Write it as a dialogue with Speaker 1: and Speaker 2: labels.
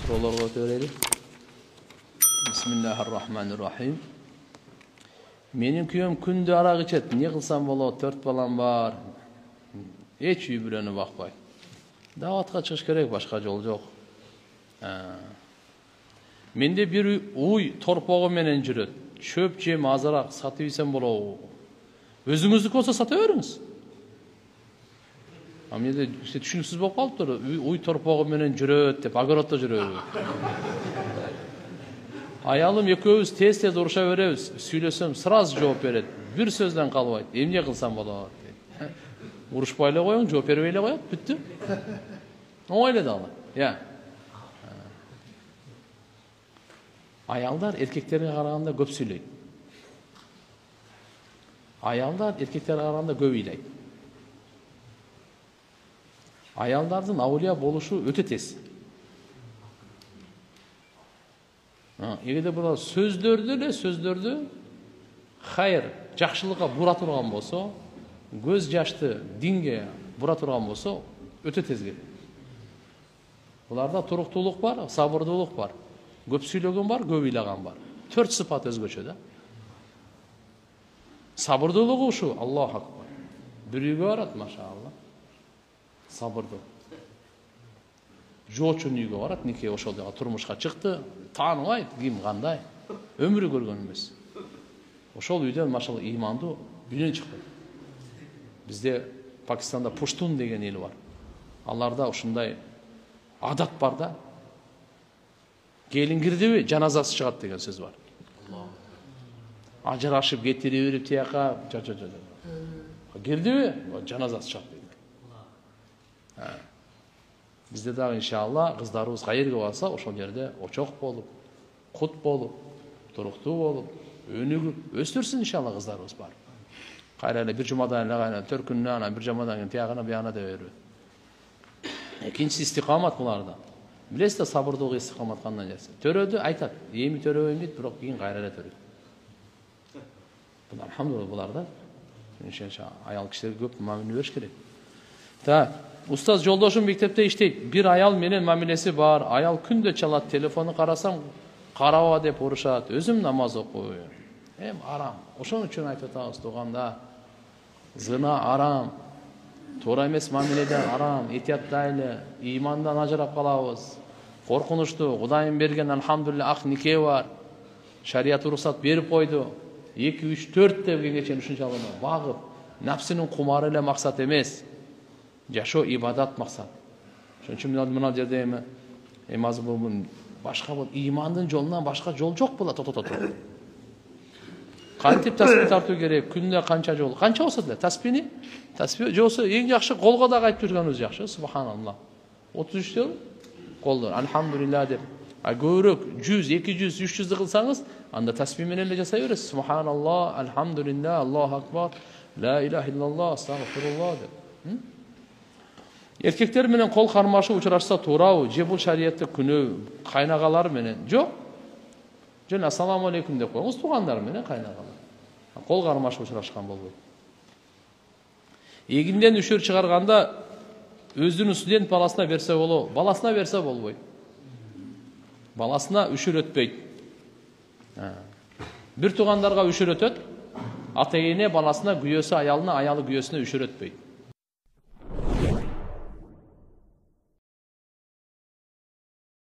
Speaker 1: Suro'larga o'taylik. Bismillahirrahmanirrahim. Mening kuyum kunda aroq ichadi. Ne qilsam bo'ladi? 4 balam bor. Hech uy bilan vaqtbay. Da'vatga chiqish kerak, boshqa yo'l yo'q. Mende bir uy torpog'i menen жүрөт. Çöp jem azarak satып yesem bo'ladi. Özünüzdük olsa sataveriңiz. Amende işte düşünüksüz болып қалыптыр. Uy torpog'i menen жүрөt деп огородта жүрөбүз. Ayalım ekөөбүз tez уруша беребиз. Сүйлөсөм сразу жооп берет. Bir сөздөн калбайт. Эмне кылсам болот дейт. Урушпай эле коюң, жооп бербей эле коет, бүттү. Оңой эле дагы. Я. Ayalдар эркектерге караганда көп сүйлөйт. Ayalдар эркектерге караганда көп ыйлайт. Ayaldардын аулия болушу өтө тез. Эгерде булар сөздөрдү хайыр, жакшылыкка бура турган болсо, көз жашты динге бура турган болсо, өтө тез келет. Буларда туруктуулук бар, сабырдуулук бар. Көп сүйлөгөн бар, көп ыйлаган бар. 4 сыпат өзгөчө да. Сабырдуулугу ушу, Аллаху акбар. Бирөөгө барат, машалла. Сабырдуу. Жоочун үйгө барат, нике ошол жака турмушка чыкты, тааныбайт, ким кандай, өмүрү көргөн эмес. Ошол үйдөн машалла ыймандуу үйдөн чыкты. Бизде Пакистанда пуштун деген эл бар. Аларда ушундай адат бар да. Келин кирдиби, жаназасы чыгат деген сөз бар. Ажырашып кетире берип тияка, кирдиби, жаназасы чыгат деген. Bizde de inşallah kızlarımız hayırlı olsa o şol yerde oçok bolup, kut bolup, turuktu bolup, önügü östürsün inşallah kızlarımız var. Kayrayla bir cumadan lagayla, törkünle bir cumadan tiyagına bir yana da veriyor. İkincisi istikamat bunlarda. Bilesi de sabırdığı istikamat kandan gelsin. Törödü aytat, yemi töröbeyim deyip, bırak yiyin gayrayla törödü. Bunlar hamdolsun bunlarda. İnşallah ayal kişileri köp mamini veriş gerek. Ta, Ustaz жолдошум мектепте иштейт. Bir ayal менен мамилеси бар. Ayal күндө чалат, телефону карасам, караба деп урушат. Өзүм намаз окуйм. Арам. Ошон үчүн айтып атабыз тууганда, зына арам. Туура эмес мамиледен арам. Этияттайлы, ыймандан ажырап калабыз. Коркунучтуу. Кудайым берген алхамдулилlah ак нике бар. Шарият уруксат берип койду. 2, 3, 4 девге чейин ушунчалык багып, нафсинин кумары эле максат эмес. Жашоо ибадат максат. Ошон үчүн мына жерде азыр бул башка бул ыймандын жолунан башка жол жок болот. Кантип таспih тартуу керек? Күндө канча жол? Канча болсо деле таспихни? Таспih жолсо эң жакшы колго да айтып жүргөнүбүз жакшы. Субханаллах. 33 жол колдон алхамдулилlah деп. А көбүрөөк 100, 200, 300 кылсаңыз, анда таспih менен эле жасай бересиз. Субханаллах, алхамдулилlah, Аллаху акбар, ла ilahe illallah, astagfirullah деп. Erkekler менен кол кармашы учурашса туурабы? Же бул шариятты күнөө кайнагалар менен? Жок. Жөн ассаламу алейкум деп коюңуз туугандар менен кайнагалар. Кол кармашы учурашкан болбойт. Эгинден үшөр чыгарганда өзүнүн студент баласына берсе болобу? Баласына берсе болбойт. Баласына үшөр өтпөйт. Бир туугандарга үшөр өтөт. Ата-эне баласына, күйөөсү аялына, аялы күйөөсүнө үшөр өтпөйт.